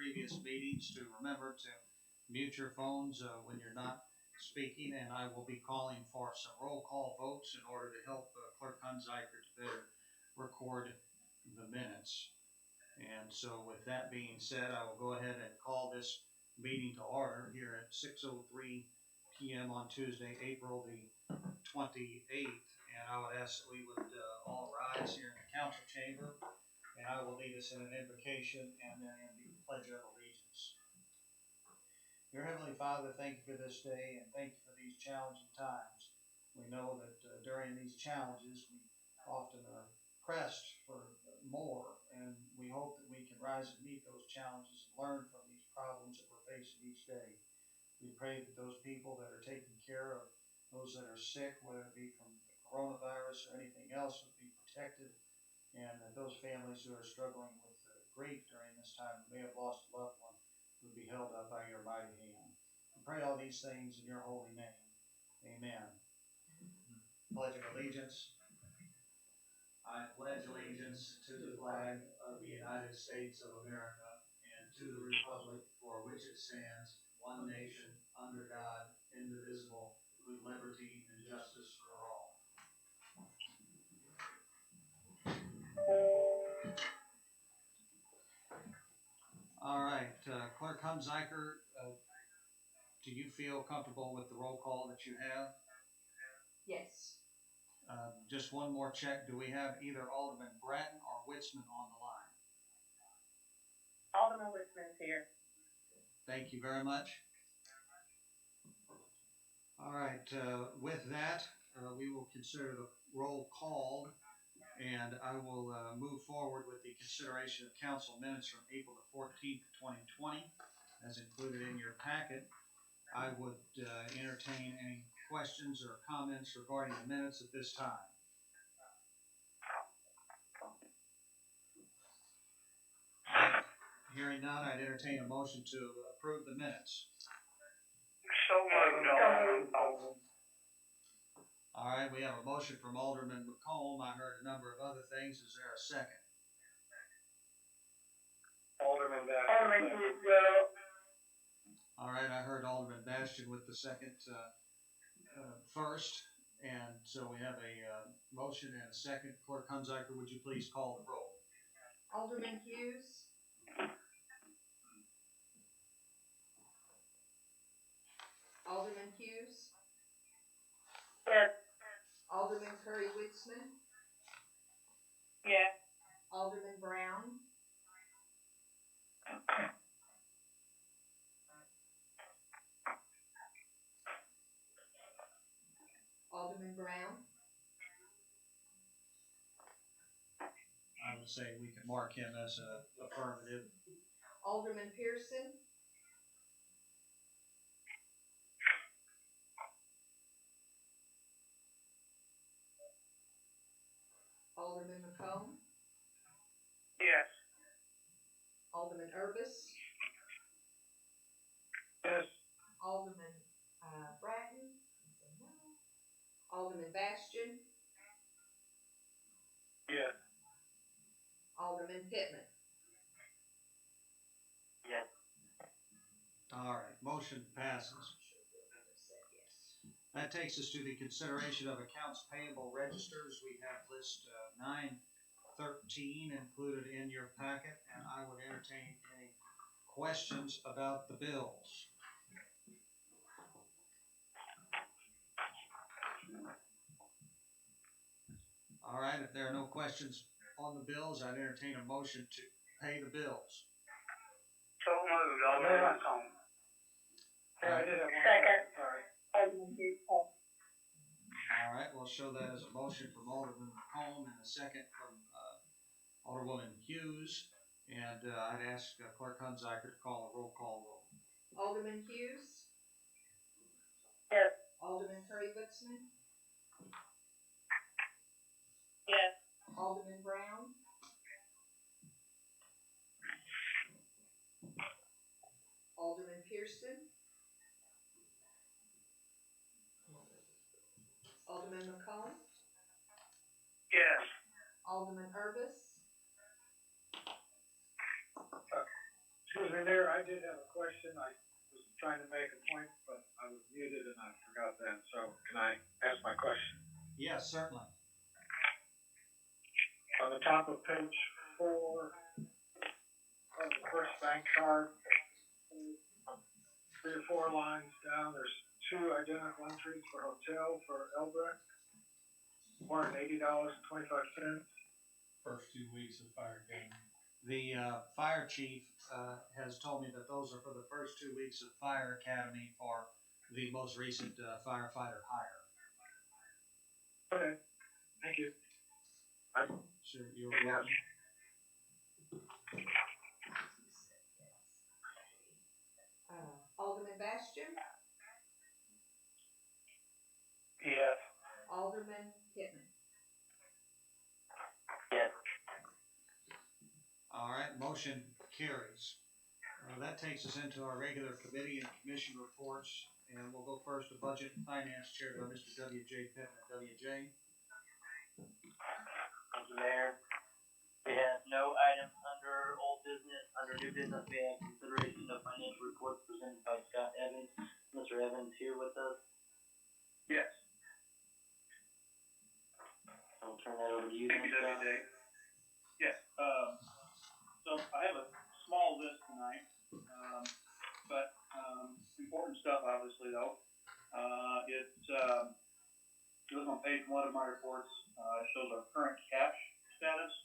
previous meetings to remember to mute your phones when you're not speaking, and I will be calling for some roll call votes in order to help Clerk Hunziker to better record the minutes. And so with that being said, I will go ahead and call this meeting to order here at 6:03 p.m. on Tuesday, April the 28th. And I would ask that we would all rise here in the council chamber, and I will lead us in an invocation and then in the Pledge of Allegiance. Dear Heavenly Father, thank you for this day and thank you for these challenging times. We know that during these challenges we often are pressed for more, and we hope that we can rise and meet those challenges and learn from these problems that we're facing each day. We pray that those people that are taking care of those that are sick, whether it be from the coronavirus or anything else, would be protected, and that those families who are struggling with grief during this time, who may have lost a loved one, would be held up by your mighty hand. We pray all these things in your holy name. Amen. Pledge of Allegiance. I pledge allegiance to the flag of the United States of America and to the republic for which it stands, one nation, under God, indivisible, with liberty and justice for all. All right, Clerk Hunziker, do you feel comfortable with the roll call that you have? Yes. Just one more check. Do we have either Alderman Bratton or Witzman on the line? Alderman Witzman's here. Thank you very much. All right, with that, we will consider the roll called, and I will move forward with the consideration of council minutes from April the 14th, 2020, as included in your packet. I would entertain any questions or comments regarding the minutes at this time. Hearing none, I'd entertain a motion to approve the minutes. So moved. All right, we have a motion from Alderman McComb. I heard a number of other things. Is there a second? Alderman Bastian. All right, I heard Alderman Bastian with the second first. And so we have a motion and a second. Clerk Hunziker, would you please call the roll? Alderman Hughes. Alderman Hughes. Yes. Alderman Curry Witzman. Yes. Alderman Brown. Alderman Brown. I would say we can mark him as an affirmative. Alderman Pearson. Alderman McComb. Yes. Alderman Urbis. Yes. Alderman Bratton. Alderman Bastian. Yes. Alderman Pittman. Yes. All right, motion passes. That takes us to the consideration of accounts payable registers. We have list 913 included in your packet, and I would entertain any questions about the bills. All right, if there are no questions on the bills, I'd entertain a motion to pay the bills. So moved. Alderman McComb. Second. Sorry. All right, we'll show that as a motion from Alderman McComb and a second from Alderwoman Hughes. And I'd ask Clerk Hunziker to call a roll call roll. Alderman Hughes. Yes. Alderman Curry Witzman. Yes. Alderman Brown. Alderman Pearson. Alderman McComb. Yes. Alderman Urbis. Excuse me there, I did have a question. I was trying to make a point, but I was muted and I forgot that. So can I ask my question? Yes, certainly. On the top of page 4, on the first bank card, 3 or 4 lines down, there's 2 identical entries for hotel for Elbrecht, $480.25. First 2 weeks of fire academy. The fire chief has told me that those are for the first 2 weeks of fire academy for the most recent firefighter hire. Okay, thank you. Sure, you're welcome. Alderman Bastian, Yes. Alderman Pittman. Yes. All right, motion carries. That takes us into our regular committee and commission reports, and we'll go first to Budget and Finance, chaired by Mr. W.J. Pittman. W.J.? Mr. Mayor, we have no items under old business. Under new business, we have consideration of financial reports presented by Scott Evans. Mr. Evans here with us. Yes. I'll turn that over to you. Thank you, WJ. Yes, so I have a small list tonight, but important stuff, obviously, though. If you look on page 1 of my reports, it shows our current cash status.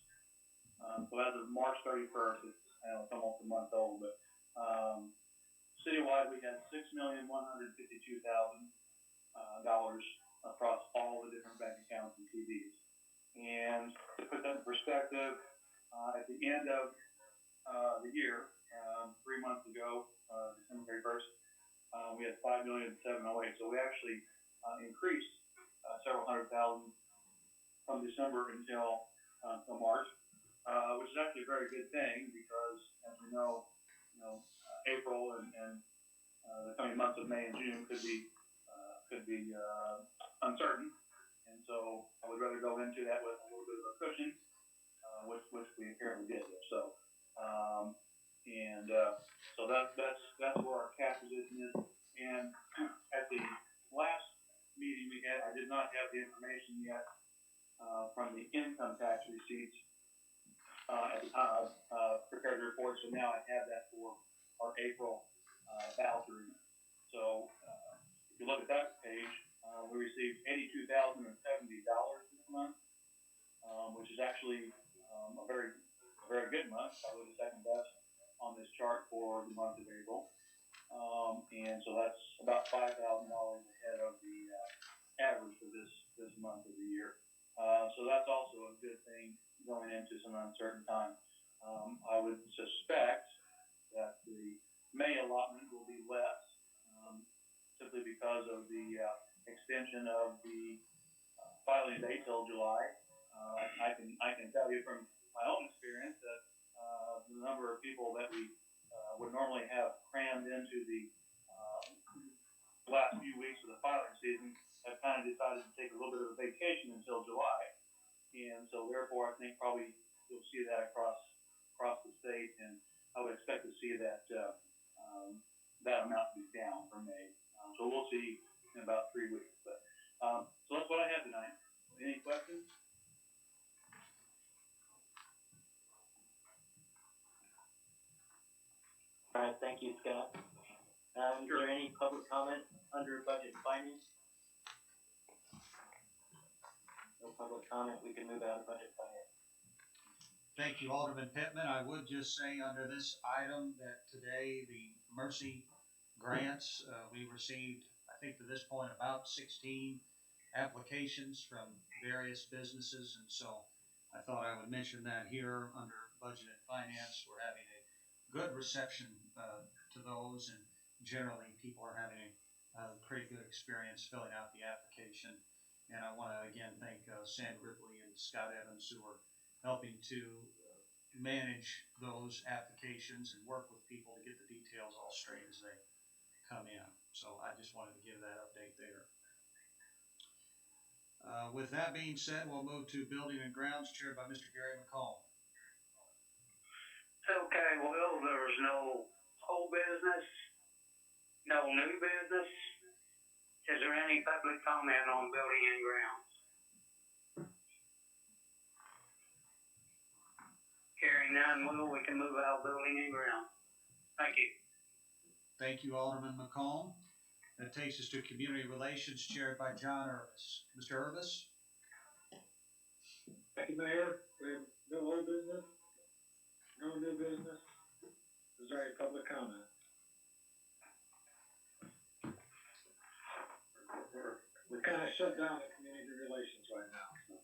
So as of March 31st, it's almost a month old, but citywide we had $6,152,000 across all the different bank accounts and TVs. And to put that in perspective, at the end of the year, 3 months ago, December 31st, we had $5,708,000. So we actually increased several hundred thousand from December until March, which is actually a very good thing because, as we know, April and the coming months of May and June could be uncertain, and so I would rather go into that with a little bit of a cushion, which we apparently did. So, so that's where our cash position is. And at the last meeting we had, I did not have the information yet from the income tax receipts at the time prepared the report. So now I have that for our April voucher. So if you look at that page, we received $82,070 this month, which is actually a very good month, probably the second best on this chart for the month of April. And so that's about $5,000 ahead of the average for this month of the year. So that's also a good thing going into some uncertain time. I would suspect that the May allotment will be less, simply because of the extension of the filing date till July. I can tell you from my own experience that the number of people that we would normally have crammed into the last few weeks of the filing season have kind of decided to take a little bit of a vacation until July, and so therefore I think probably you'll see that across the state, and I would expect to see that that amount be down for May. So we'll see in about 3 weeks. But so that's what I have tonight. Any questions? All right, thank you, Scott. Is there any public comment under budget and finance? No public comment. We can move out of budget and finance. Thank you, Alderman Pittman. I would just say under this item that today the Mercy grants, we received, I think to this point, about 16 applications from various businesses. And so I thought I would mention that here under Budget and Finance. We're having a good reception to those, and generally people are having a pretty good experience filling out the application. And I want to again thank Sand Ripley and Scott Evans, who are helping to manage those applications and work with people to get the details all straight as they come in. So I just wanted to give that update there. With that being said, we'll move to Building and Grounds, chaired by Mr. Gary McComb. Okay, well, there's no old business, no new business. Is there any public comment on building and grounds? Hearing none, Will, we can move out building and grounds. Thank you. Thank you, Alderman McComb. That takes us to Community Relations, chaired by John Urvis. Mr. Urvis? Thank you, Mayor. We have no old business, no new business. Is there any public comment? We're kind of shut down the community relations right now. So.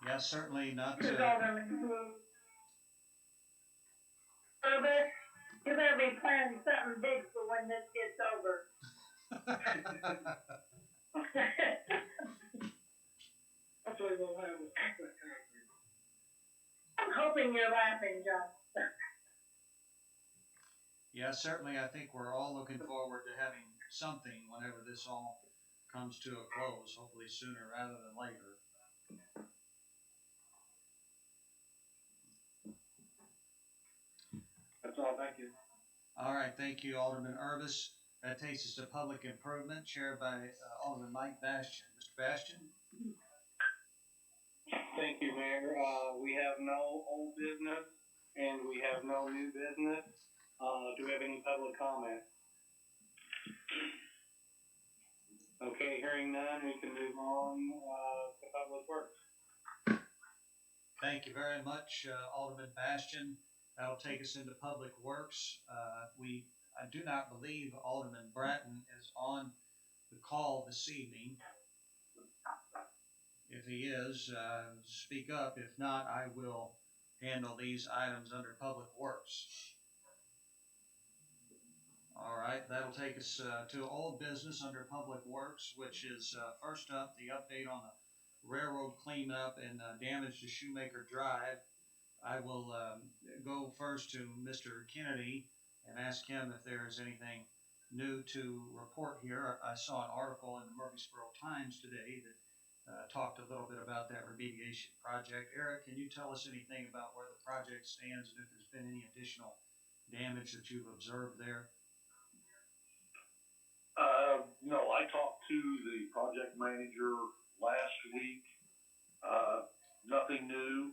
Yes, certainly not. Urban, you better be planning something big for when this gets over. That's what we'll have. I'm hoping you're laughing, John. Yeah, certainly. I think we're all looking forward to having something whenever this all comes to a close, hopefully sooner rather than later. That's all. Thank you. All right, thank you, Alderman Urvis. That takes us to Public Improvement, chaired by Alderman Mike Bastian. Mr. Bastian? Thank you, Mayor. We have no old business and we have no new business. Do we have any public comment? Okay, hearing none, we can move on to Public Works. Thank you very much, Alderman Bastian. That'll take us into Public Works. I do not believe Alderman Bratton is on the call this evening. If he is, speak up. If not, I will handle these items under Public Works. All right, that'll take us to old business under Public Works, which is first up, the update on the railroad cleanup and damage to Shoemaker Drive. I will go first to Mr. Kennedy and ask him if there is anything new to report here. I saw an article in the Murphysboro Times today that talked a little bit about that remediation project. Eric, can you tell us anything about where the project stands and if there's been any additional damage that you've observed there? No, I talked to the project manager last week. Nothing new.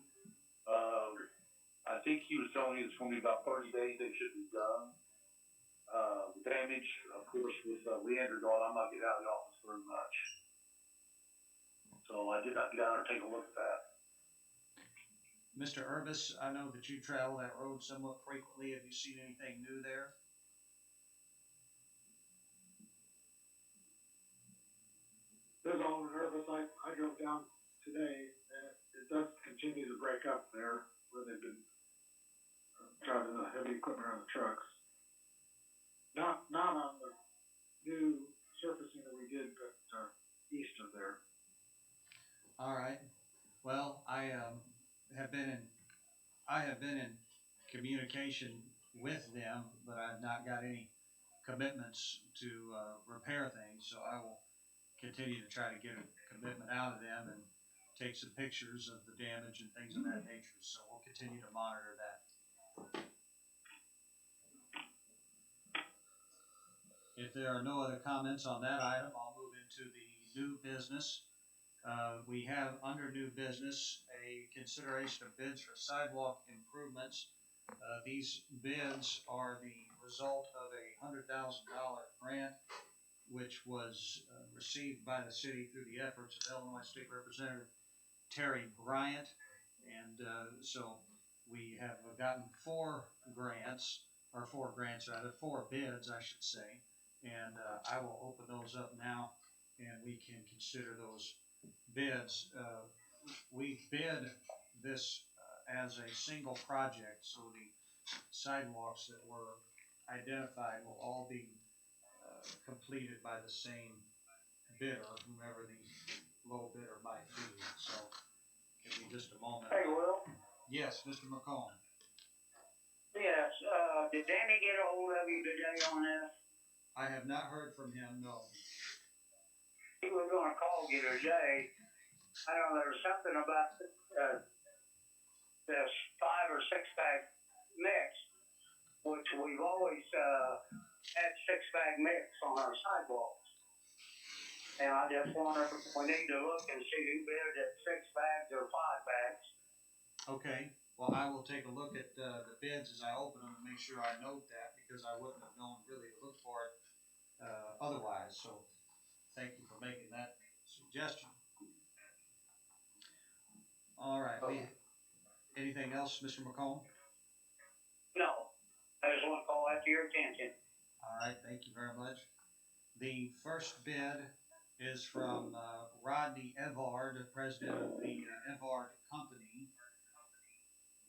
I think he was telling me it's going to be about 30 days they should be done. The damage, of course, with Leander gone, I'm not getting out of the office very much. So I did not get out and take a look at that. Mr. Urvis, I know that you travel that road somewhat frequently. Have you seen anything new there? This is Alderman Urvis. I drove down today, and it does continue to break up there where they've been driving the heavy equipment on the trucks. Not on the new surfacing that we did, but east of there. All right. Well, I have been in communication with them, but I've not got any commitments to repair things. So I will continue to try to get a commitment out of them and take some pictures of the damage and things of that nature. So we'll continue to monitor that. If there are no other comments on that item, I'll move into the new business. We have under new business a consideration of bids for sidewalk improvements. These bids are the result of a $100,000 grant which was received by the city through the efforts of Illinois State Representative Terry Bryant. And so we have gotten four bids, I should say. And I will open those up now and we can consider those bids. We bid this as a single project, so the sidewalks that were identified will all be completed by the same bidder, whomever the low bidder might be. So give me just a moment. Hey, Will. Yes, Mr. McComb. Yes, did Danny get a hold of you today on this? I have not heard from him, no. He was gonna call you today. I don't know, there was something about this $5,000 or $6,000 bag mix on our sidewalks. And I just wonder if we need to look and see who bid at 6 bags or 5 bags. Okay, well, I will take a look at, the bids as I open them and make sure I note that, because I wouldn't have known really to look for it, otherwise, so thank you for making that suggestion. All right, anything else, Mr. McComb? No, I just want to call that to your attention. All right, thank you very much. The first bid is from Rodney Evard, president of the Evard Company,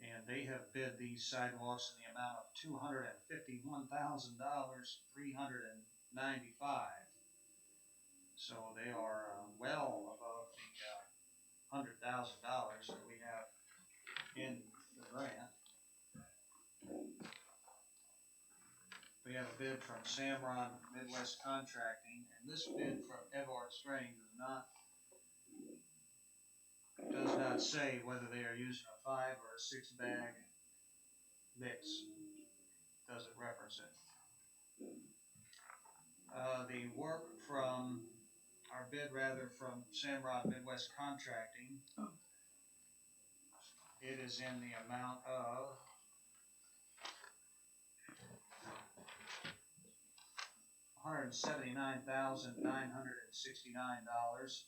and they have bid these sidewalks in the amount of $251,395. So they are well above the $100,000 that we have in the grant. We have a bid from Samron Midwest Contracting, and this bid from Evard String does not say whether they are using a 5 or a 6 bag mix. Doesn't reference it. The work from our bid from Samron Midwest Contracting, it is in the amount of $179,969.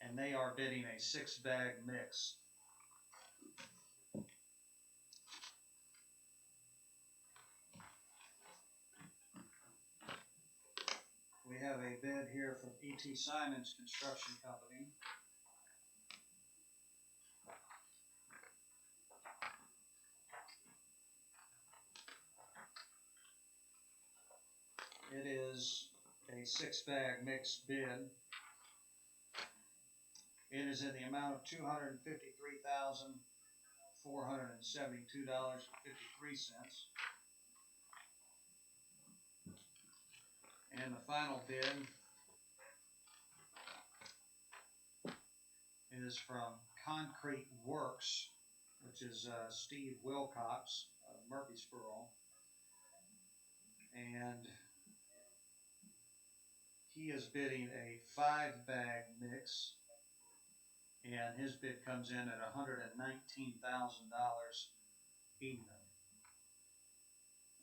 And they are bidding a 6 bag mix. We have a bid here from E.T. Simons Construction Company. It is a 6 bag mix bid. It is in the amount of $253,472.53. And the final bid is from Concrete Works, which is Steve Wilcox of Murphysboro. And he is bidding a 5 bag mix, and his bid comes in at $119,000 even.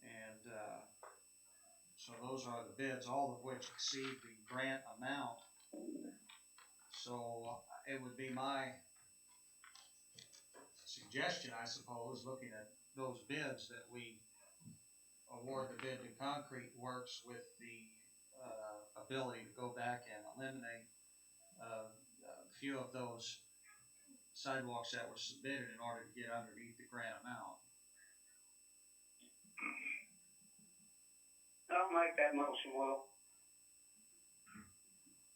And so those are the bids, all of which exceed the grant amount. So it would be my suggestion, I suppose, looking at those bids, that we award the bid to Concrete Works with the ability to go back and eliminate a few of those sidewalks that were submitted in order to get underneath the grant amount. I'll make that motion, Will.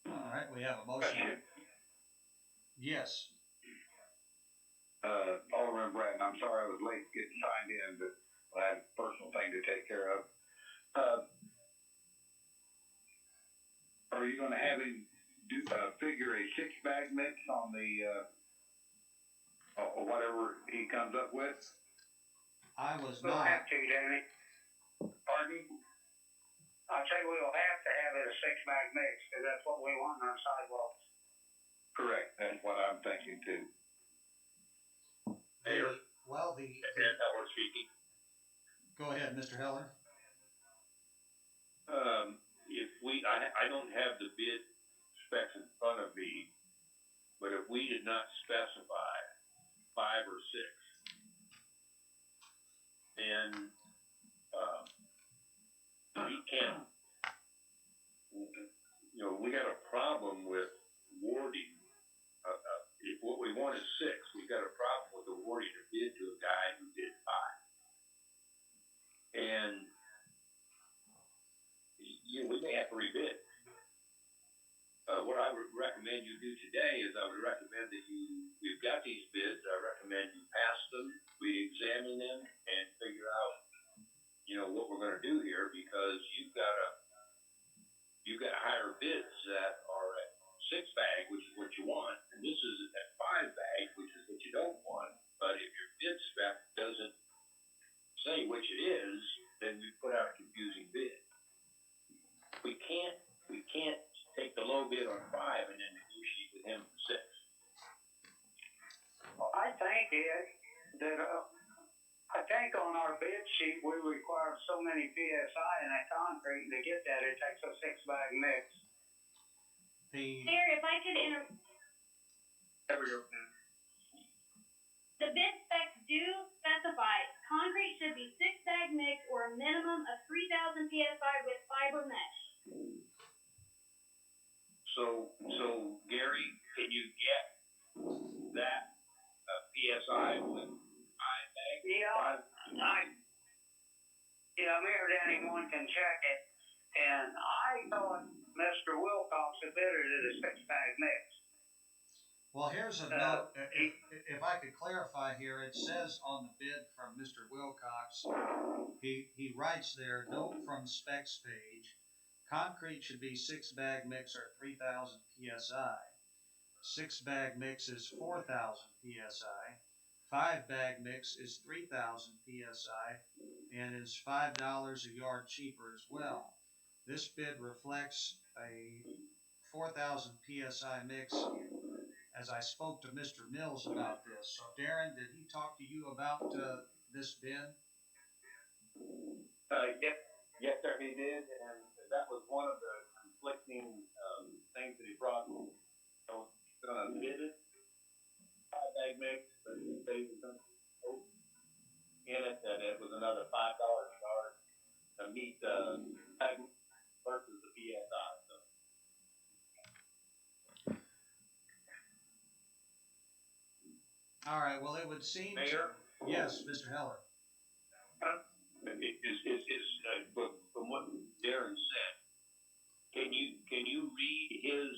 All right, we have a motion. Yes. Alderman Bratton, I'm sorry I was late getting signed in, but I had a personal thing to take care of. Are you gonna have him figure a 6 bag mix on the, or whatever he comes up with? I was We'll not. have to, Danny. Pardon? I'll tell you, we'll have to have it a 6 bag mix, because that's what we want on our sidewalks. Correct, that's what I'm thinking too. Mayor. Well, Heller speaking. Go ahead, Mr. Heller. I don't have the bid specs in front of me, but if we did not specify 5 or 6, then, we can't, we got a problem with awarding, if what we want is 6, we've got a problem with awarding a bid to a guy who did 5. And, we may have to rebid. What I would recommend you do today is I would recommend that we've got these bids, I recommend you pass them, we examine them, and figure out, what we're gonna do here, because you've got to hire bids that are at 6 bag, which is what you want, and this is at 5 bag, which is what you don't want. But if your bid spec low bid on 5 and then negotiate with him for 6. I think, Ed, that, I think on our bid sheet, we require so many PSI in that concrete, to get that, it takes a 6-bag mix. Mayor, if I could There we go. the bid specs do specify concrete should be 6-bag mix or a minimum of 3,000 PSI with fiber mesh. So Gary, can you get that PSI with 5 bags? Yeah, Mayor Danny One can check it, and I thought Mr. Wilcox had bidded it a 6-bag mix. Well, here's a note, if I could clarify here, it says on the bid from Mr. Wilcox, he writes there, note from specs page, concrete should be 6-bag mix or 3,000 PSI. 6-bag mix is 4,000 PSI. 5-bag mix is 3,000 PSI and is $5 a yard cheaper as well. This bid reflects a 4,000 PSI mix, as I spoke to Mr. Mills about this. So Darren, did he talk to you about this bid? Yes, sir, he did, and that was one of the conflicting things that he brought. So, bid it, 5-bag mix, but he said he was going to in it, that it was another $5 a yard to meet the bag versus the PSI. So. All right, well, it would seem. Mayor? Yes, Mr. Heller. From what Darren said, can you read his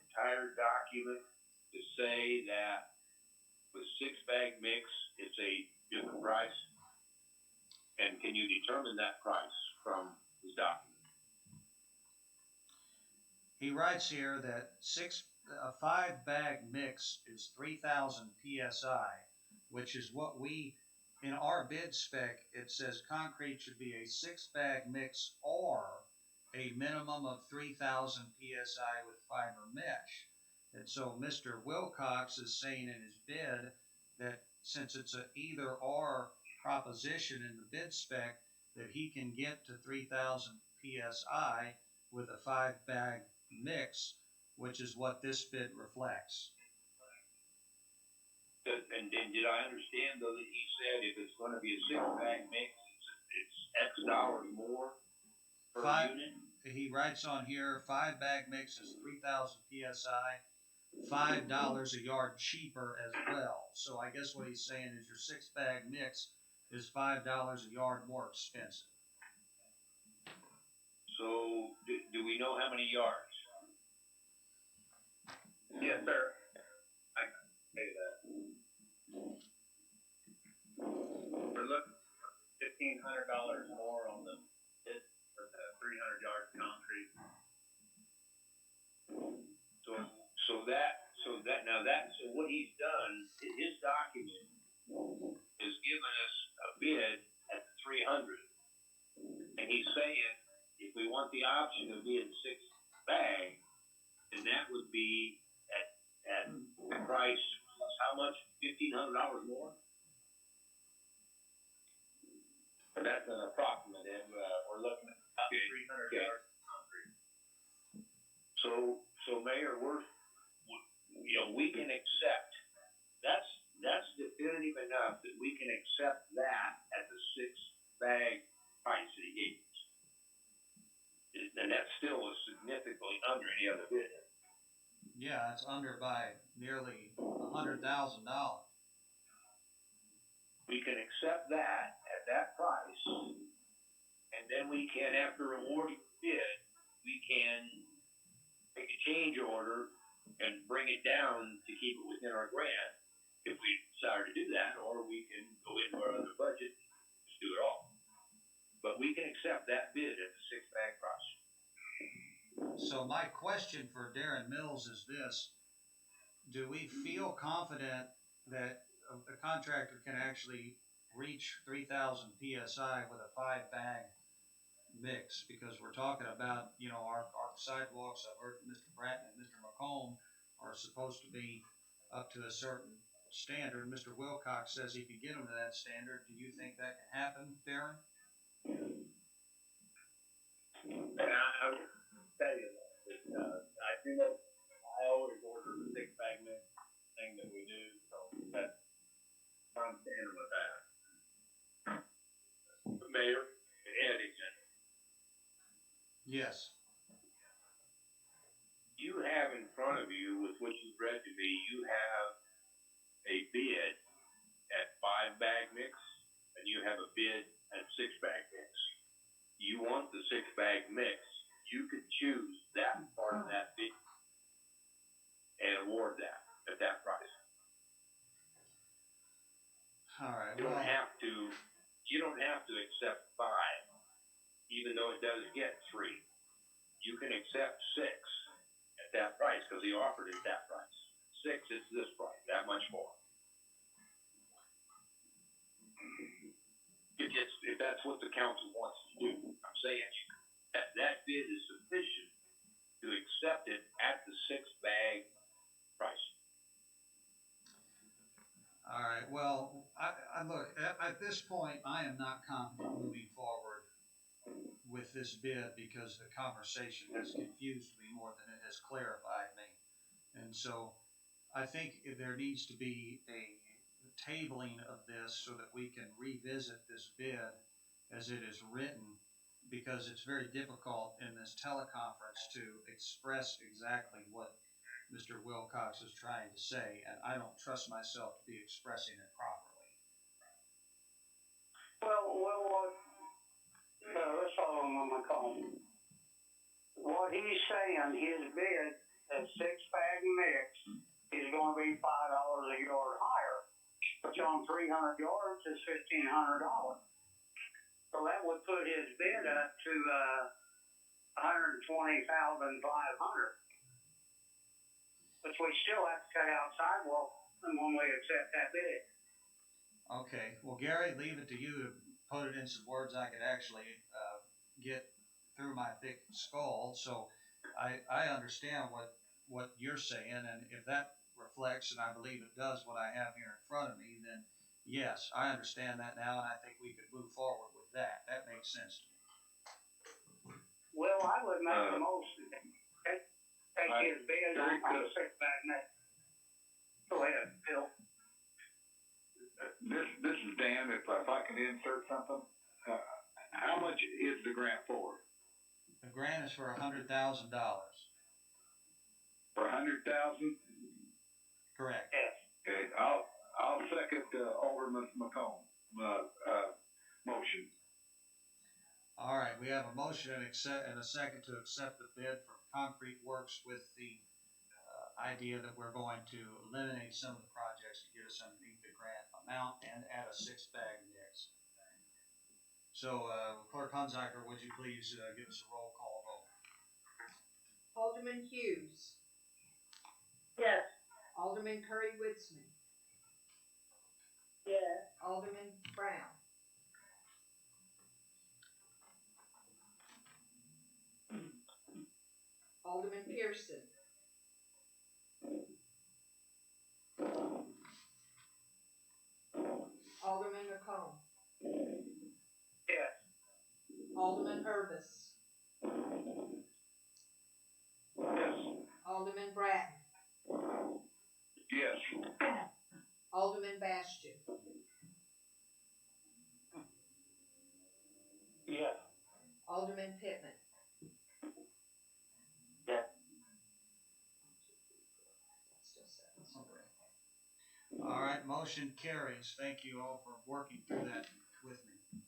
entire document to say that with 6-bag mix it's a different price? And can you determine that price from his document? He writes here that a 5-bag mix is 3,000 PSI, which is what we, in our bid spec, it says concrete should be a 6-bag mix or a minimum of 3,000 PSI with fiber mesh. And so Mr. Wilcox is saying in his bid that since it's an either or proposition in the bid spec, that he can get to 3,000 PSI with a 5-bag mix, which is what this bid reflects. And did I understand though that he said if it's going to be a 6-bag mix, it's X dollars more per unit? He writes on here, 5-bag mix is 3,000 PSI, $5 a yard cheaper as well. So I guess what he's saying is your 6-bag mix is $5 a yard more expensive. So do we know how many yards? Yes, sir. I can say that. We're looking for $1,500 more on the bid for the 300 yards of concrete. So what he's done, his document is giving us a bid at the 300, and he's saying if we want the option of being 6-bag, then that would be at the price plus how much? $1,500 more. But that's an approximate, and we're looking at about 300 yards of concrete. So Mayor, we can accept. That's definitive enough that we can accept that at the 6-bag price that he gave us. And that's still significantly under any other bid. Yeah, it's under by nearly $100,000. We can accept that at that price, and then we can, after awarding the bid, we can make a change order and bring it down to keep it within our grant if we desire to do that, or we can go into our other budget and just do it all. But we can accept that bid at the 6-bag price. So my question for Darren Mills is this: do we feel confident that a contractor can actually reach 3,000 PSI with a 5-bag mix, because we're talking about, you know, our sidewalks, I've heard from Mr. Bratton and Mr. McComb, are supposed to be up to a certain standard. Mr. Wilcox says he could get them to that standard. Do you think that can happen, Darren? And I would tell you that, I do know, I always order the 6-bag mix thing that we do, so that's, I'm standing with that. Mayor, Eddington, Yes. you have in front of you, with what you read to me, you have a bid at 5-bag mix, and you have a bid at 6-bag mix. You want the 6-bag mix, you could choose that part of that bid and award that at that price. All right. You Well, don't have to accept 5, even though it does get 3. You can accept 6 at that price, because he offered it that price. 6 is this price, that much more. If that's what the council wants to do, I'm saying that bid is sufficient to accept it at the 6-bag price. all right. Well, I look at this point. I am not confident moving forward with this bid, because the conversation has confused me more than it has clarified me, and so I think there needs to be a tabling of this so that we can revisit this bid as it is written, because it's very difficult in this teleconference to express exactly what Mr. Wilcox is trying to say, and I don't trust myself to be expressing it properly. Let's follow him on my call. What he's saying, his bid, at 6-bag mix, is gonna be $5 a yard higher, which on 300 yards is $1,500. So that would put his bid up to, 120,500. But we still have to cut out sidewalk when we accept that bid. Okay, well, Gary, leave it to you to put it in some words I could actually get through my thick skull. So I understand what you're saying, and if that reflects, and I believe it does, what I have here in front of me, then yes, I understand that now, and I think we could move forward with that. That makes sense to me. Well, I would make the motion. Take his bid on the 6-bag mix. Go ahead, Bill. This is Dan, if I can insert something. How much is the grant for? The grant is for $100,000. For 100,000? Correct. Yes. Okay, I'll second Alderman McComb, motion. All right, we have a motion and a second to accept the bid for Concrete Works, with the idea that we're going to eliminate some of the projects to get us underneath the grant amount and add a 6-bag mix. So, Clerk Hunziker, would you please give us a roll call vote? Alderman Hughes. Yes. Alderman Curry Witzman. Yes. Alderman Brown. Alderman Pearson. Alderman McComb. Yes. Alderman Urvis. Yes. Alderman Bratton. Yes. Alderman Bastian. Yes. Alderman Pittman. Yes. Still seven. Okay. All right, motion carries. Thank you all for working through that with me.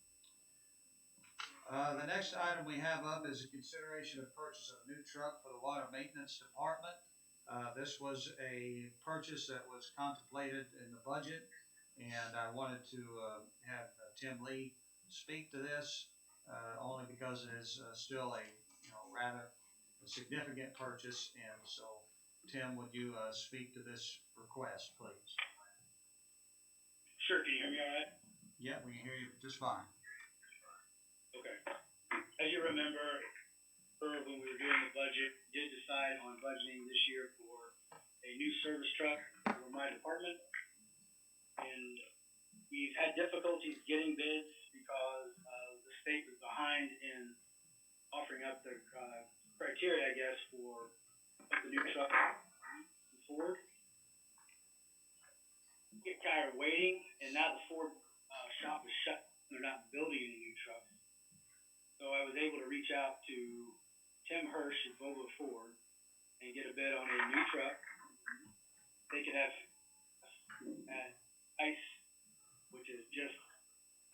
The next item we have up is a consideration of purchase of a new truck for the Water Maintenance Department. This was a purchase that was contemplated in the budget, and I wanted to have Tim Lee speak to this, only because it is still a rather significant purchase. And so, Tim, would you speak to this request, please? Sure, can you hear me all right? Yeah, we can hear you just fine. Okay. as you remember, when we were doing the budget, we did decide on budgeting this year for a new service truck for my department. And we've had difficulties getting bids because the state was behind in offering up the criteria, I guess, for what the new truck can afford. Get tired of waiting, and now the Ford shop is shut. They're not building any new trucks. So I was able to reach out to Tim Hirsch at Volvo Ford and get a bid on a new truck. They could have ICE, which is just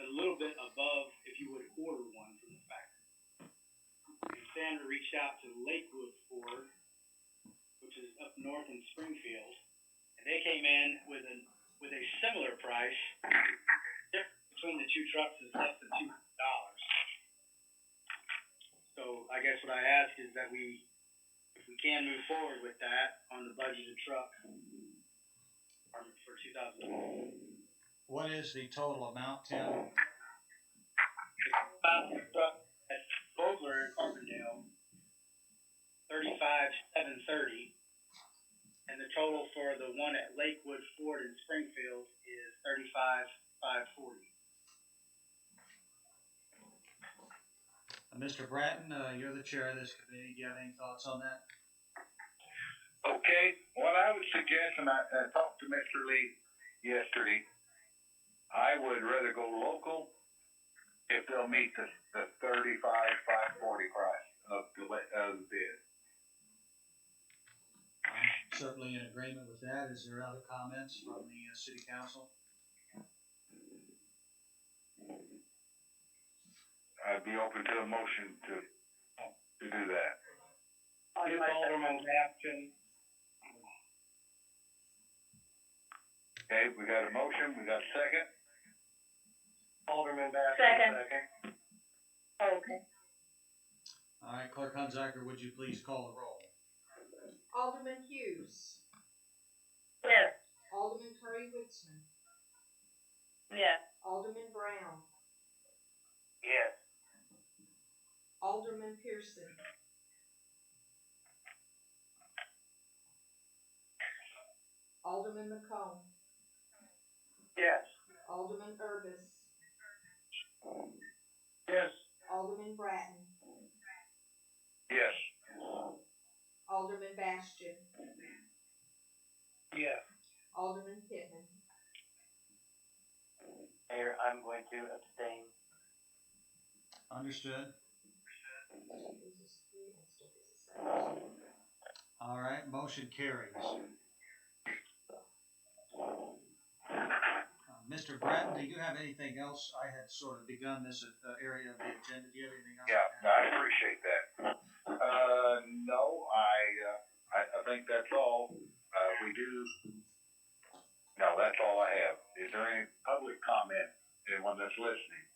a little bit above if you would order one from the factory. And Sandra reached out to Lakewood Ford, which is up north in Springfield, and they came in with a similar price. Difference between the two trucks is less than $200. So I guess what I ask is that if we can move forward with that on the budgeted truck for 2012. What is the total amount, Tim? The truck at Vogler in Carbondale, $35,730, and the total for the one at Lakewood Ford in Springfield is $35,540. Mr. Bratton, you're the chair of this committee. Do you have any thoughts on that? Okay, what I would suggest, and I talked to Mr. Lee yesterday, I would rather go local if they'll meet the $35,540 price of the bid. I'm certainly in agreement with that. Is there other comments from the city council? I'd be open to a motion to do that. Alderman Bastion. Okay, we got a motion, we got a second. Alderman Bastion. Second. Okay. All right, Clerk Hunziker, would you please call the roll? Alderman Hughes. Yes. Alderman Curry Witzman. Yes. Alderman Brown. Yes. Alderman Pearson. Alderman McComb. Yes. Alderman Urbis. Yes. Alderman Bratton. Yes. Alderman Bastion. Yes. Alderman Pittman. Mayor, I'm going to abstain. Understood. All right, motion carries. Mr. Bratton, do you have anything else? I had sort of begun this area of the agenda. Do you have anything else? Yeah, I appreciate that. No, I think that's all. No, that's all I have. Is there any public comment? Anyone that's listening?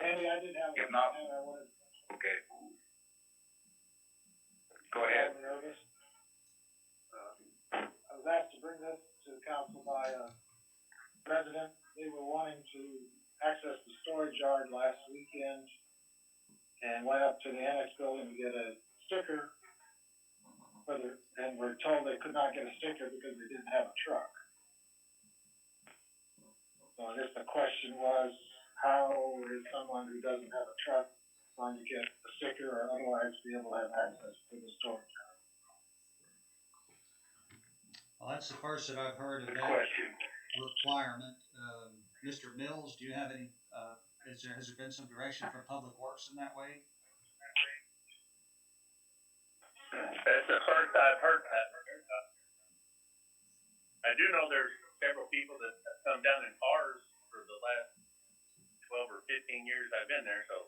Andy, I did have. If not, I wanted. okay. Go ahead. I'm nervous. I was asked to bring this to council by a resident. They were wanting to access the storage yard last weekend and went up to the annex building to get a sticker. And were told they could not get a sticker because they didn't have a truck. So I guess the question was, how is someone who doesn't have a truck going to get a sticker or otherwise be able to have access to the storage yard? Well, that's the first that I've heard of Good that question. requirement. Mr. Mills, do you have any, has there been some direction from Public Works in that way? That's the first I've heard that. I do know there's several people that have come down in cars for the last 12 or 15 years I've been there, so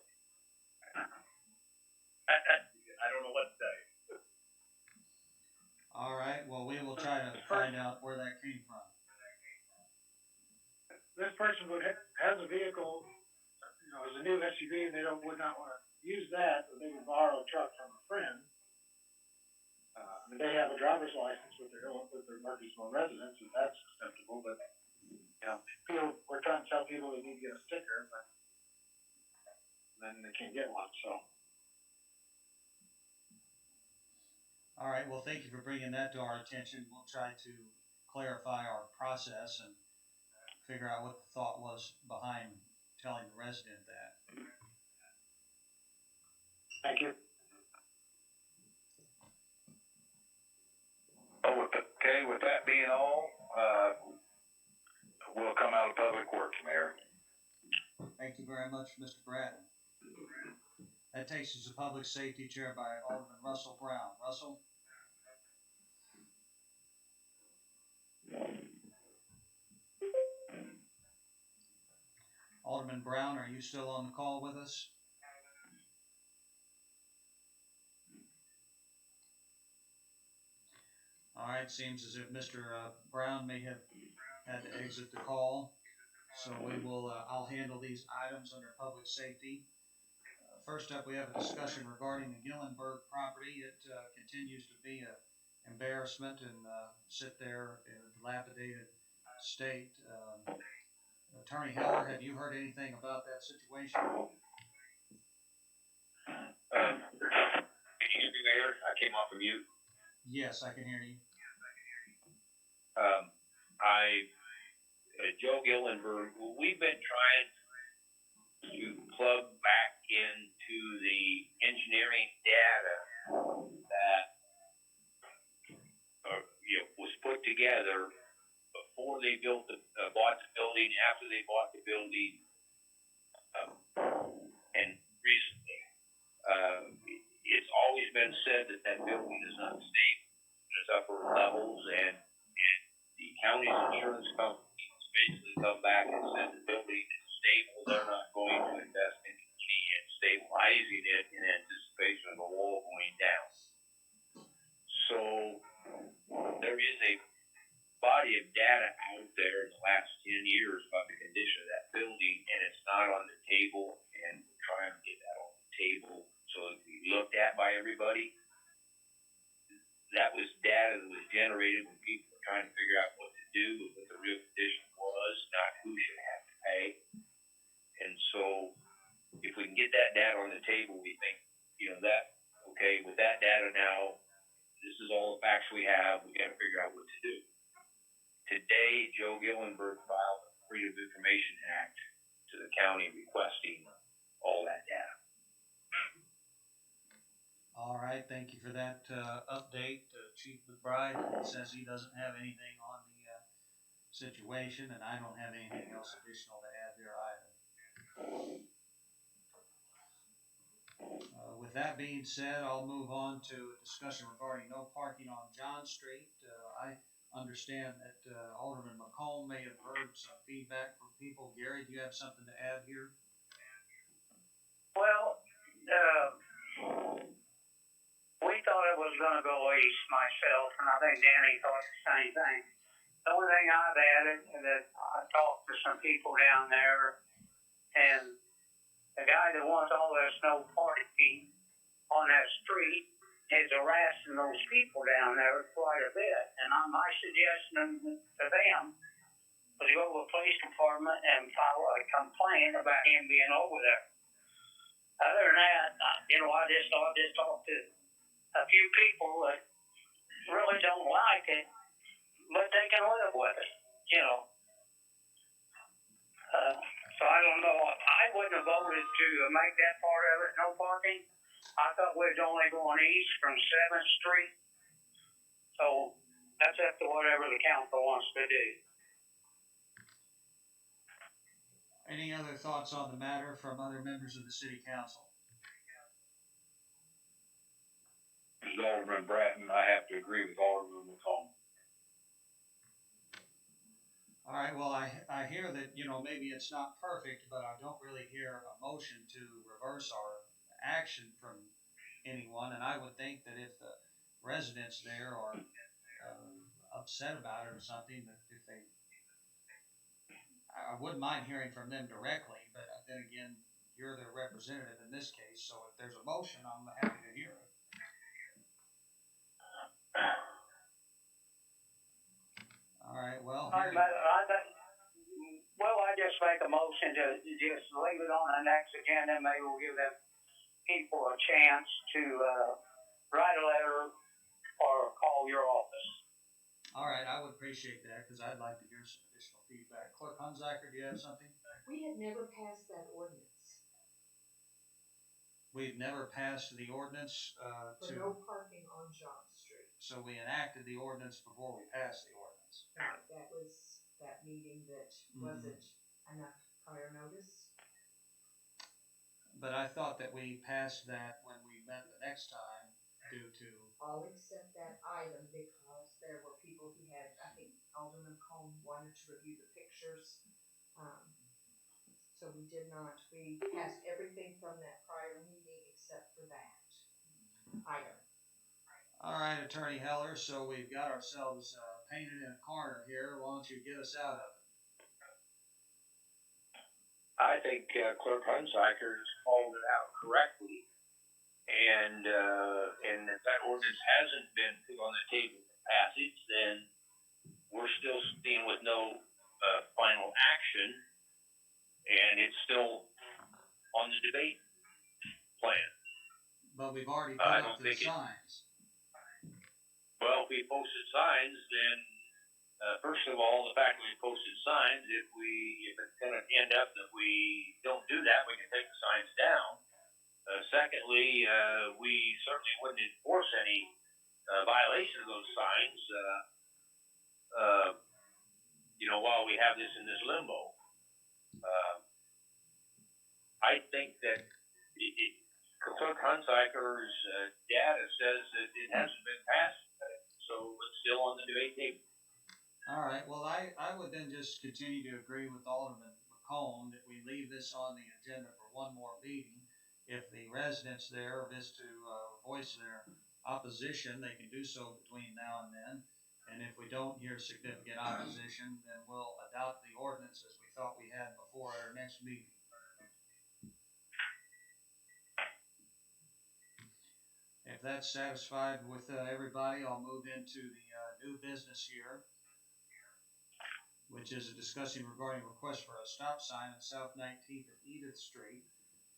I don't know what to say. All right, well, we will try to find out where that came from. This person has a vehicle, as a new SUV, and they would not want to use that, but they would borrow a truck from a friend. They have a driver's license with their Murphysboro residence, and that's acceptable, but, we're trying to tell people they need to get a sticker, but then they can't get one, so. All right, well, thank you for bringing that to our attention. We'll try to clarify our process and figure out what the thought was behind telling the resident that. Thank you. Okay, with that being all, we'll come out of Public Works, Mayor. Thank you very much, Mr. Bratton. That takes us to Public Safety, chaired by Alderman Russell Brown. Russell? Alderman Brown, are you still on the call with us? All right, seems as if Mr. Brown may have had to exit the call. So we will, I'll handle these items under public safety. First up, we have a discussion regarding the Gillenberg property. It continues to be an embarrassment and sit there in a dilapidated state. Attorney Heller, have you heard anything about that situation? Excuse me, Mayor, I came off of mute. Yes, I can hear you. Joe Gillenberg, we've been trying to plug back into the engineering data that was put together before they bought the building, after they bought the building, and recently. It's always been said that that building is unstable in its upper levels, and the county's insurance company basically come back and said the building is stable. They're not going to invest any money in stabilizing it in anticipation of the wall going down. So there is a body of data out there in the last 10 years about the condition of that building, and it's not on the table, and we're trying to get that on the table so it can be looked at by everybody. That was data that was generated when people were trying to figure out what to do with what the real condition was, not who should have to pay. And so if we can get that data on the table, we think, okay, with that data now, this is all the facts we have, we gotta figure out what to do. Today, Joe Gillenberg filed a Freedom of Information Act to the county requesting all that data. All right, thank you for that update. Chief McBride says he doesn't have anything on the situation, and I don't have anything else additional to add there either. With that being said, I'll move on to a discussion regarding no parking on John Street. I understand that Alderman McComb may have heard some feedback from people. Gary, do you have something to add here? Well, we thought it was gonna go east myself, and I think Danny thought the same thing. The only thing I've added is that I talked to some people down there, and the guy that wants all this no parking on that street is harassing those people down there quite a bit. And my suggestion to them was to go to the police department and file a complaint about him being over there. Other than that, I just talked to a few people that really don't like it, but they can live with it, So I don't know. I wouldn't have voted to make that part of it no parking. I thought we was only going east from 7th Street. So that's up to whatever the council wants to do. Any other thoughts on the matter from other members of the city council? Alderman Bratton, I have to agree with Alderman McComb. All right, well, I hear that, maybe it's not perfect, but I don't really hear a motion to reverse our action from anyone, and I would think that if the residents there are upset about it or something, that if they, I wouldn't mind hearing from them directly, but then again, you're the representative in this case, so if there's a motion, I'm happy to hear it. All right, well, I just make a motion to just leave it on the next agenda. Maybe we'll give them people a chance to, write a letter or call your office. All right, I would appreciate that because I'd like to hear some additional feedback. Clerk Hunziker, do you have something? We have never passed that ordinance We've never passed the ordinance for no parking on John Street. so we enacted the ordinance before we passed the ordinance. Right, that was that meeting that wasn't enough prior notice. But I thought that we passed that when we met the next time due to, All except that item because there were people who had, I think Alderman Cone wanted to review the pictures. So we did not, we passed everything from that prior meeting except for that item. all right, Attorney Heller, so we've got ourselves painted in a corner here. Why don't you get us out of it? I think Clerk Hunziker has called it out correctly, and if that ordinance hasn't been put on the table for passage, then we're still sitting with no final action, and it's still on the debate plan. But we've already put I up don't the think signs. Well, if we posted signs, then first of all, the fact that we posted signs, if it's going to end up that we don't do that, we can take the signs down. Secondly, we certainly wouldn't enforce any violation of those signs, while we have this in this limbo. I think that Clerk Hunziker's data says that it hasn't been passed, so it's still on the debate table. All right, well, I would then just continue to agree with Alderman McComb that we leave this on the agenda for one more meeting. If the residents there wish to voice their opposition, they can do so between now and then. And if we don't hear significant opposition, then we'll adopt the ordinance as we thought we had before at our next meeting. If that's satisfied with everybody, I'll move into the new business here, which is a discussion regarding request for a stop sign at South 19th and Edith Street.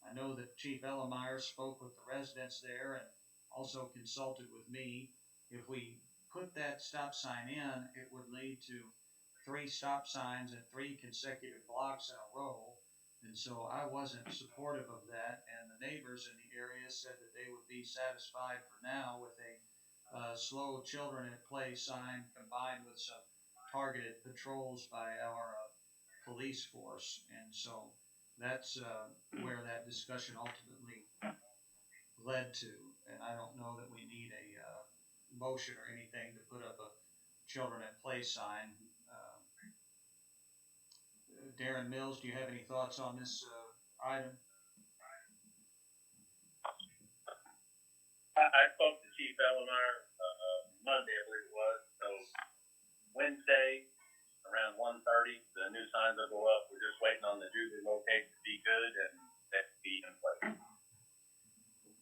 I know that Chief Ellemeyer spoke with the residents there and also consulted with me. If we put that stop sign in, it would lead to 3 stop signs at 3 consecutive blocks in a row. And so I wasn't supportive of that, and the neighbors in the area said that they would be satisfied for now with a slow children at play sign combined with some targeted patrols by our police force. And so that's where that discussion ultimately led to. And I don't know that we need a motion or anything to put up a children at play sign. Darren Mills, do you have any thoughts on this item? I spoke to Chief Ellemeyer Monday, I believe it was. So Wednesday around 1:30, the new signs will go up. We're just waiting on the Jubilee location to be good and that to be in place.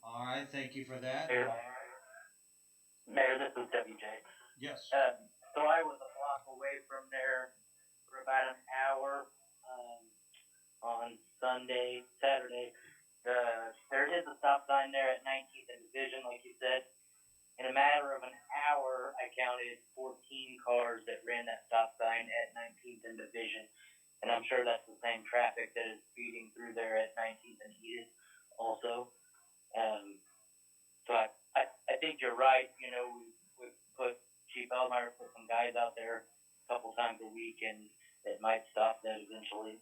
All right, thank you for that. Mayor, this is WJ. Yes. So I was a block away from there for about an hour on Saturday. There is a stop sign there at 19th and Division, like you said. In a matter of an hour, I counted 14 cars that ran that stop sign at 19th and Division. And I'm sure that's the same traffic that is speeding through there at 19th and Edith also. So I think you're right. You know, we put Chief Elmeyer, put some guys out there a couple times a week, and it might stop that eventually.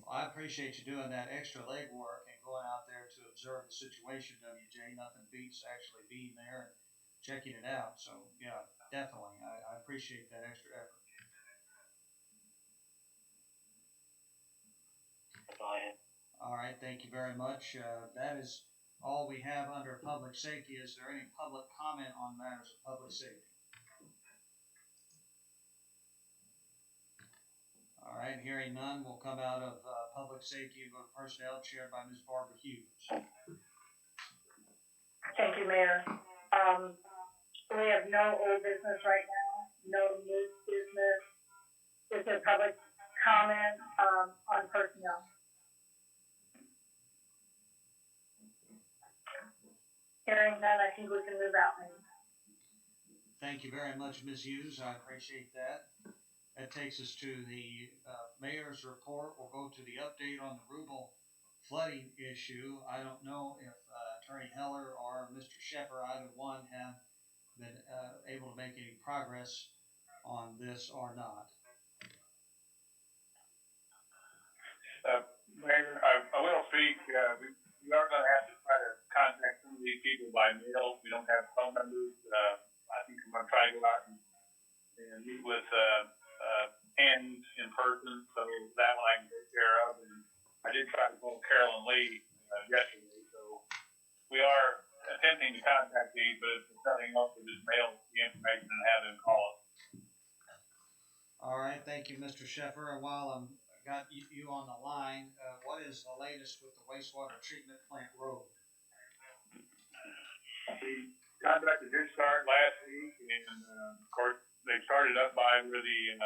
Well, I appreciate you doing that extra legwork and going out there to observe the situation, WJ. Nothing beats actually being there and checking it out. So, yeah, definitely. I appreciate that extra effort. That's all I have. All right, thank you very much. That is all we have under public safety. Is there any public comment on matters of public safety? All right, hearing none, we'll come out of public safety and go to personnel, chaired by Ms. Barbara Hughes. Thank you, Mayor. We have no old business right now, no new business. Is there public comments, on personnel? Hearing none, I think we can move out, maybe. Thank you very much, Ms. Hughes. I appreciate that. That takes us to the mayor's report. We'll go to the update on the Rubel flooding issue. I don't know if Attorney Heller or Mr. Sheffer, either one, have been able to make any progress on this or not. Mayor, I will speak, we are gonna have to try to contact some of these people by mail. We don't have phone numbers. I think I'm gonna try to go out and meet with, Ann in person, so that one I can take care of. And I did try to call Carolyn Lee, yesterday, so we are attempting to contact these, but if there's nothing else, we'll just mail the information and have them call us. All right, thank you, Mr. Sheffer. And while I'm got you on the line, what is the latest with the wastewater treatment plant road? The contractor did start last week, and of course they started up by where the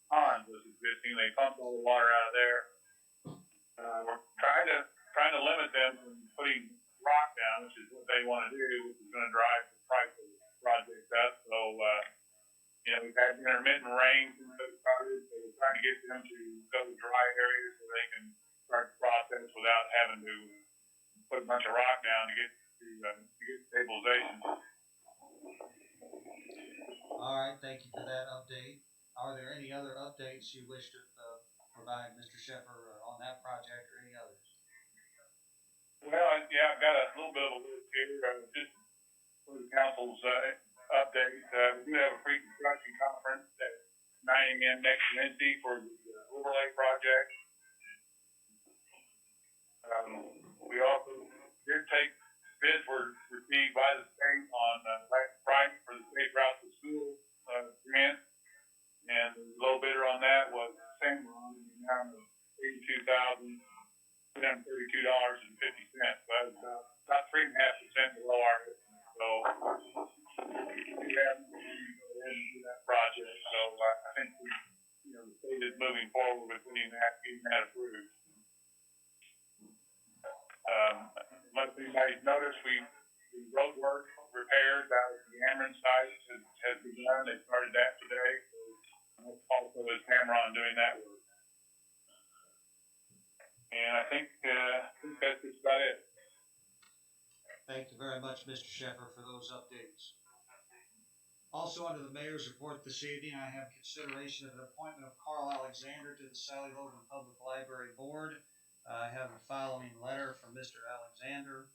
pond was existing. They pumped all the water out of there. We're trying to limit them from putting rock down, which is what they want to do, which is going to drive the price of the project up. So we've had intermittent rain since they started, so we're trying to get them to go to dry areas so they can start the process without having to put a bunch of rock down to get stabilization. All right, thank you for that update. Are there any other updates you wish to provide, Mr. Sheffer, on that project or any others? Well, I've got a little bit of a list here, just for the council's update. We do have a pre-construction conference at 9 a.m. next Wednesday for the overlay project. We also did take bids were received by the state on last Friday for the Safe Route to School grant, and the low bidder on that was Samron in the amount of $82,732.50. So that was about 3.5% below our estimate. So we have to go ahead and do that project. So I think the state is moving forward with getting that approved. Unless anybody's noticed, the road work repairs out at the Ameren site has begun. They started that today. So also is Tamron doing that work. And I think that's just about it. Thank you very much, Mr. Sheffer, for those updates. Also, under the mayor's report this evening, I have consideration of an appointment of Carl Alexander to the Sally Logan Public Library Board. I have the following letter from Mr. Alexander.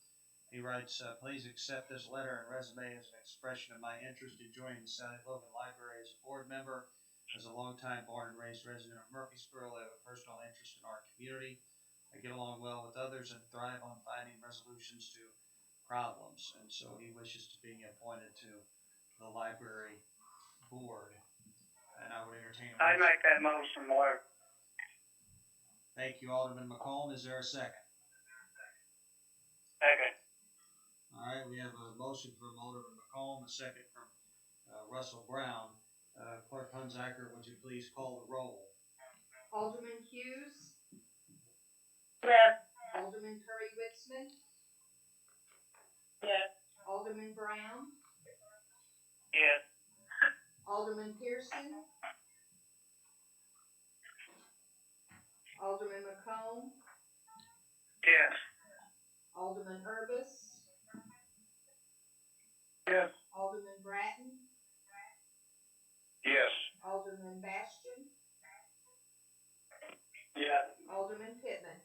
He writes, please accept this letter and resume as an expression of my interest in joining the Sally Logan Library as a board member. As a longtime born and raised resident of Murphysboro, I have a personal interest in our community. I get along well with others and thrive on finding resolutions to problems. And so he wishes to be appointed to the library board. And I would entertain a motion. I'd make that motion, Lord. Thank you, Alderman McComb. Is there a second? Second. All right, we have a motion from Alderman McComb, a second from Russell Brown. Clerk Hunziker, would you please call the roll? Alderman Hughes. Yes. Alderman Curry Witzman. Yes. Alderman Brown. Yes. Alderman Pearson. Alderman McComb. Yes. Alderman Urbis. Yes. Alderman Bratton. Yes. Alderman Bastian. Yes. Alderman Pittman.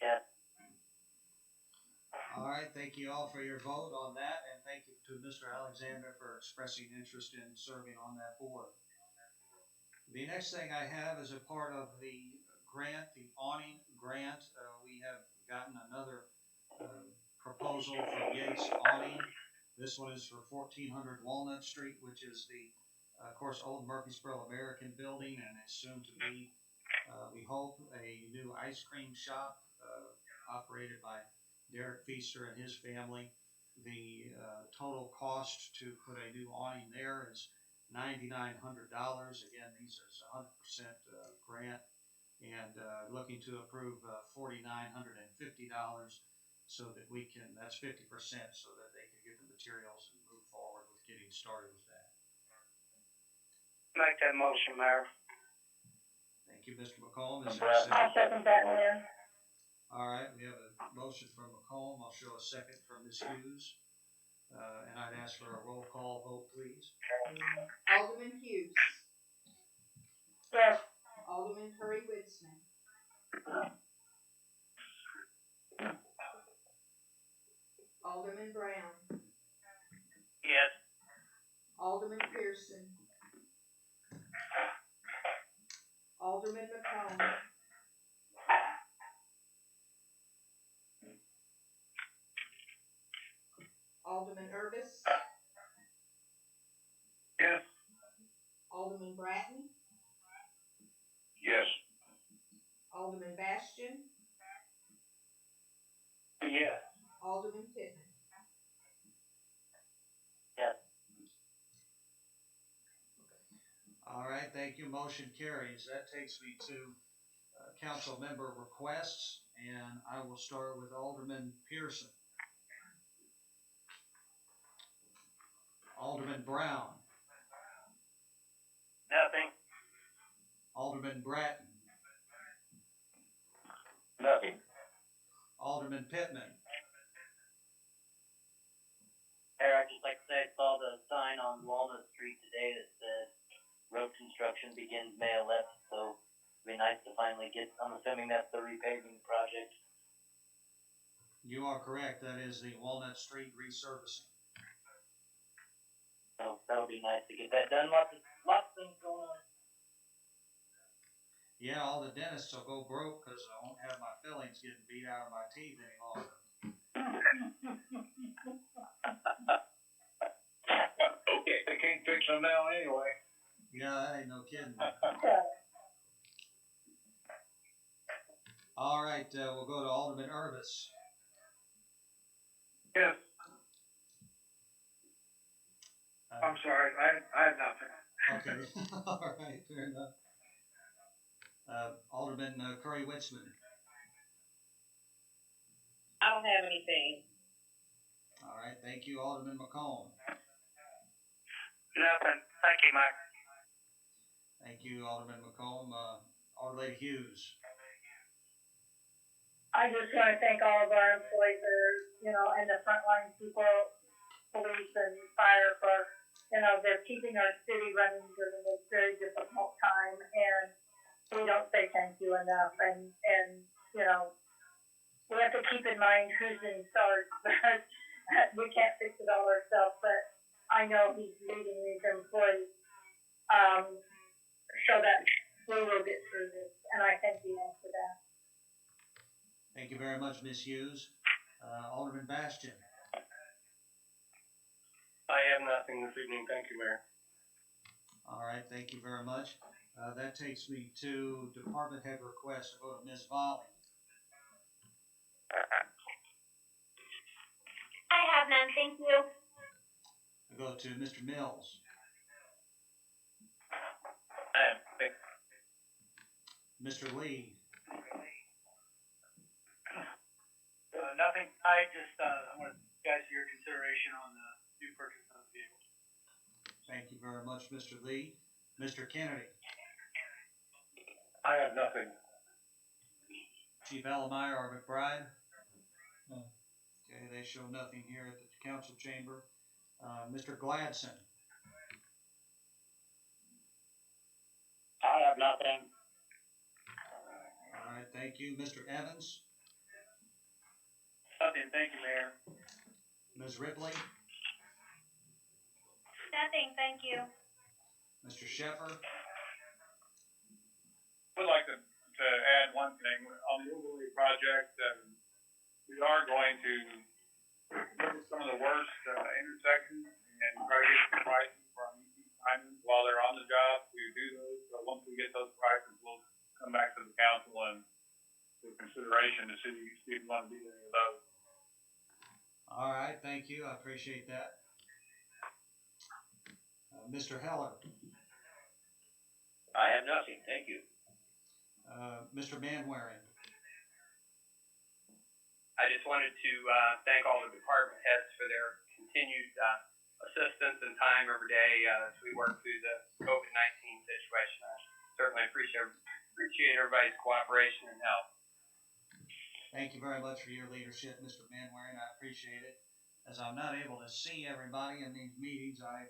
Yes. All right, thank you all for your vote on that, and thank you to Mr. Alexander for expressing interest in serving on that board. The next thing I have is a part of the grant, the awning grant. We have gotten another proposal from Yates Awning. This one is for 1400 Walnut Street, which is the, of course, old Murphysboro American building, and is soon to be, we hope, a new ice cream shop operated by Derek Feaster and his family. The total cost to put a new awning there is Again, these are 100% grant, and looking to approve $4,950 so that we can, that's 50%, so that they can get the materials and move forward with getting started with that. Make that motion, Mayor. Thank you, Mr. McCollum. Is there a second? I'll second that, Mayor. All right, we have a motion from McCollum. I'll show a second from Ms. Hughes. And I'd ask for a roll call vote, please. Alderman Hughes. Yes. Alderman Curry Witzman. Alderman Brown. Yes. Alderman Pearson. Alderman McComb. Alderman Urbis. Yes. Alderman Bratton. Yes. Alderman Bastian. Yes. Alderman Pittman. Yes. All right, thank you. Motion carries. That takes me to council member requests, and I will start with Alderman Pearson. Alderman Brown. Nothing. Alderman Bratton. Nothing. Alderman Pittman. Mayor, I'd just like to say I saw the sign on Walnut Street today that said road construction begins May 11th, so it'd be nice to finally get, I'm assuming that's the repaving project. You are correct. That is the Walnut Street resurfacing. So that'll be nice to get that done. Lots of things going on. Yeah, all the dentists will go broke because I won't have my fillings getting beat out of my teeth any longer. Okay. They can't fix them now anyway. Yeah, that ain't no kidding. All right, we'll go to Alderman Urbis. Yes. I'm sorry, I have nothing. Okay, all right, fair enough. Alderman Curry Witzman. I don't have anything. All right, thank you, Alderman McComb. Nothing. Thank you, Mike. Thank you, Alderman McComb. Alderman Hughes. I just want to thank all of our employees that are, and the frontline people, police and fire for, they're keeping our city running during this very difficult time, and we don't say thank you enough, and we have to keep in mind who's in charge, but we can't fix it all ourselves, but I know he's leading these employees, so that we will get through this, and I thank you all for that. Thank you very much, Ms. Hughes. Alderman Bastian. I have nothing this evening, thank you, Mayor. All right, thank you very much. That takes me to department head requests. I'll go to Ms. Volley. I have none, thank you. I'll go to Mr. Mills. Mr. Lee. Nothing. I just, I want guys your consideration on the new purchase of the vehicle. Thank you very much, Mr. Lee. Mr. Kennedy. I have nothing. Chief Allemeyer or McBride? No. Okay, they show nothing here at the council chamber. Mr. Gladson. I have nothing. All right, thank you. Mr. Evans. Nothing. Thank you, Mayor. Ms. Ripley. Nothing, thank you. Mr. Shepherd. Would like to add one thing on the overlay project. We are going to look at some of the worst intersections and try to get some prices from each Simons while they're on the job to do those. So once we get those prices, we'll come back to the council and for consideration to see if we want to do any of those. All right, thank you. I appreciate that. Mr. Heller, I have nothing, thank you. Mr. Manwaring. I just wanted to thank all the department heads for their continued assistance and time every day as we work through the COVID-19 situation. I certainly appreciate everybody's cooperation and help. Thank you very much for your leadership, Mr. Manwaring. I appreciate it. As I'm not able to see everybody in these meetings, I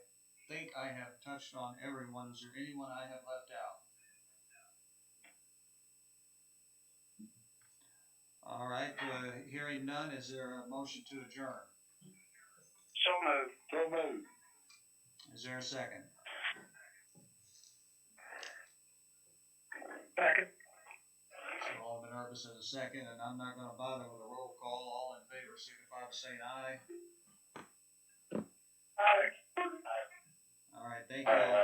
think I have touched on everyone. Is there anyone I have left out? All right, hearing none, is there a motion to adjourn? So moved. So moved. Is there a second? Second. So Alderman Urbis has a second, and I'm not gonna bother with a roll call. All in favor signify by saying aye. Aye. All right, thank you all.